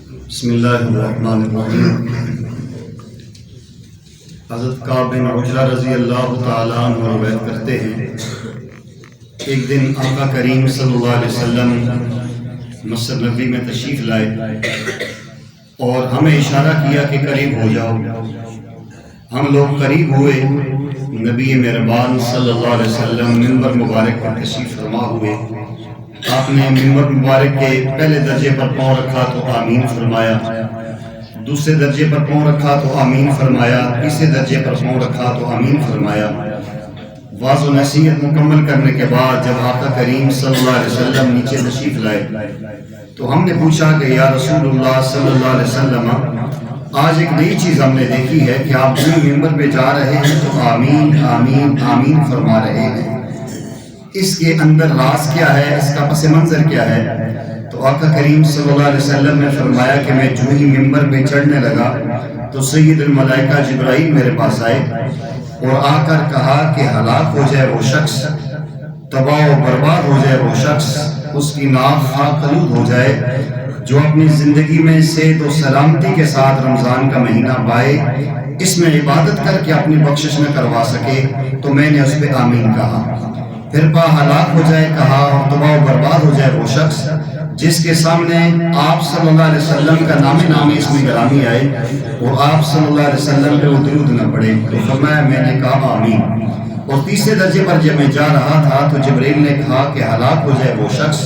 بسم اللہ الرحمن الرحیم۔ حضرت کعب بن عجرہ رضی اللہ تعالیٰ عنہ روایت کرتے ہیں، ایک دن آقا کریم صلی اللہ علیہ وسلم مسجد نبوی میں تشریف لائے اور ہمیں اشارہ کیا کہ قریب ہو جاؤ۔ ہم لوگ قریب ہوئے، نبی مہربان صلی اللہ علیہ وسلم منبر مبارک پر تشریف فرما ہوئے۔ آپ نے منبر مبارک کے پہلے درجے پر پاؤں رکھا تو آمین فرمایا، دوسرے درجے پر پاؤں رکھا تو آمین فرمایا، تیسرے درجے پر پاؤں رکھا تو آمین فرمایا۔ واعظ و نصیحت مکمل کرنے کے بعد جب آقا کریم صلی اللہ علیہ وسلم نیچے تشریف لائے تو ہم نے پوچھا کہ یا رسول اللہ صلی اللہ علیہ وسلم، آج ایک نئی چیز ہم نے دیکھی ہے کہ آپ جو منبر پہ جا رہے ہیں تو آمین آمین آمین فرما رہے ہیں، اس کے اندر راز کیا ہے، اس کا پس منظر کیا ہے؟ تو آقا کریم صلی اللہ علیہ وسلم نے فرمایا کہ میں جو ہی منبر پہ چڑھنے لگا تو سید الملائکہ جبرائیل میرے پاس آئے اور آ کر کہا کہ ہلاک ہو جائے وہ شخص، تباہ و برباد ہو جائے وہ شخص، اس کی ناک خاک آلود ہو جائے جو اپنی زندگی میں صحت و سلامتی کے ساتھ رمضان کا مہینہ پائے، اس میں عبادت کر کے اپنی بخشش نہ کروا سکے۔ تو میں نے اس پہ آمین کہا۔ پھر ہلاک ہو جائے کہا اور تباہ و برباد ہو جائے وہ شخص جس کے سامنے آپ صلی اللہ علیہ وسلم کا نام اس میں گرامی آئے اور آپ صلی اللہ علیہ وسلم پہ وہ درود نہ پڑے۔ تو فرمایا میں نے کہا آمین۔ اور تیسرے درجے پر جب میں جا رہا تھا تو جبرائیل نے کہا کہ ہلاک ہو جائے وہ شخص،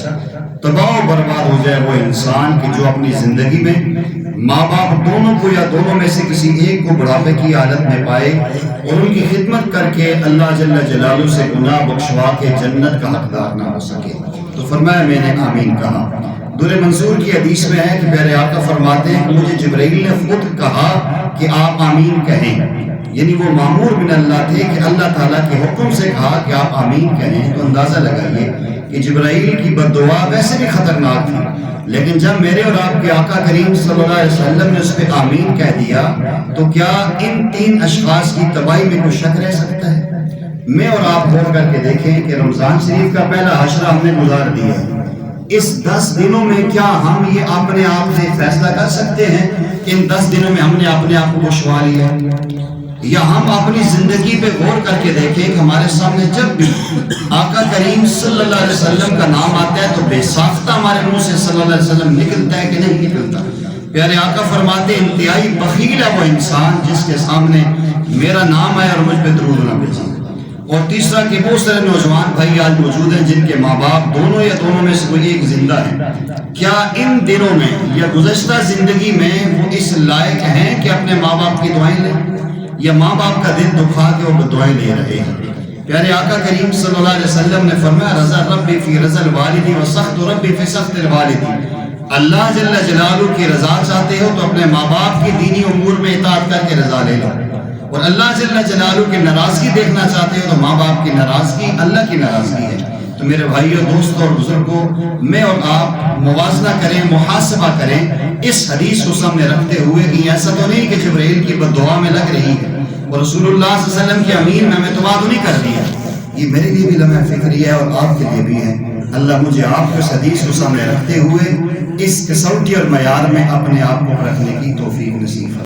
تباہ و برباد ہو جائے وہ انسان کہ جو اپنی زندگی میں ماں باپ دونوں کو یا دونوں میں سے کسی ایک کو بڑھاپے کی حالت میں پائے اور ان کی خدمت کر کے اللہ جل جلالہ سے گناہ بخشوا کے جنت کا حقدار نہ ہو سکے۔ تو فرمایا میں نے آمین کہا۔ در منصور کی حدیث میں ہے کہ پیارے آقا فرماتے ہیں کہ مجھے جبرائیل نے خود کہا کہ آپ آمین کہیں، یعنی وہ مامور من اللہ تھے کہ اللہ تعالیٰ کے حکم سے کہا کہ آپ آمین کہیں۔ تو اندازہ لگائیے کہ جبرائیل کی بد دعا ویسے بھی خطرناک تھی، لیکن جب میرے اور آپ کے آقا کریم صلی اللہ علیہ وسلم نے اس پہ آمین کہہ دیا تو کیا ان تین اشخاص کی تباہی میں کوئی شک رہ سکتا ہے؟ میں اور آپ غور کر کے دیکھیں کہ رمضان شریف کا پہلا حشرہ ہم نے گزار دیا، اس 10 دنوں میں کیا ہم یہ اپنے آپ سے فیصلہ کر سکتے ہیں کہ ان 10 دنوں میں ہم نے اپنے آپ کو چھوا لیا؟ یا ہم اپنی زندگی پہ غور کر کے دیکھیں کہ ہمارے سامنے جب بھی آقا کریم صلی اللہ علیہ وسلم کا نام آتا ہے تو بے ساختہ ہمارے منہ سے صلی اللہ علیہ وسلم نکلتا ہے کہ نہیں نکلتا؟ پیارے آقا فرماتے انتہائی بخیل ہے وہ انسان جس کے سامنے میرا نام آئے اور مجھ پہ درود نہ بھیجے۔ اور تیسرا کہ بہت سارے نوجوان بھائی آج موجود ہیں جن کے ماں باپ دونوں یا دونوں میں سے کوئی ایک زندہ ہے، کیا ان دنوں میں یا گزشتہ زندگی میں وہ اس لائق ہیں کہ اپنے ماں باپ کی دعائیں لیں، یا ماں باپ کا دل دکھا کے وہ دعائیں لے رہے ہیں؟ پیارے آقا کریم صلی اللہ علیہ وسلم نے فرمایا رضا ربی فی رضا الوالدی و سخط ربی فی سخط الوالدی، اللہ جل جلالہ کی رضا چاہتے ہو تو اپنے ماں باپ کی دینی امور میں اطاعت کر کے رضا لے لو، اور اللہ جل جلالہ کی ناراضگی دیکھنا چاہتے ہو تو ماں باپ کی ناراضگی اللہ کی ناراضگی ہے۔ تو میرے بھائیوں، دوستوں اور بزرگوں، میں اور آپ موازنہ کریں، محاسبہ کریں اس حدیث کو سامنے رکھتے ہوئے کہ ایسا تو نہیں کہ جبرائیل کی بد دعا میں لگ رہی ہے اور رسول اللہ صلی اللہ علیہ وسلم کی امین میں ہمیں توازن نہیں کر دیا۔ یہ میرے لیے بھی لمحہ فکری ہے اور آپ کے لیے بھی ہے۔ اللہ مجھے آپ کو اس حدیث کو سامنے رکھتے ہوئے اس کسوٹی اور معیار میں اپنے آپ کو رکھنے کی توفیق نصیب فرمائے۔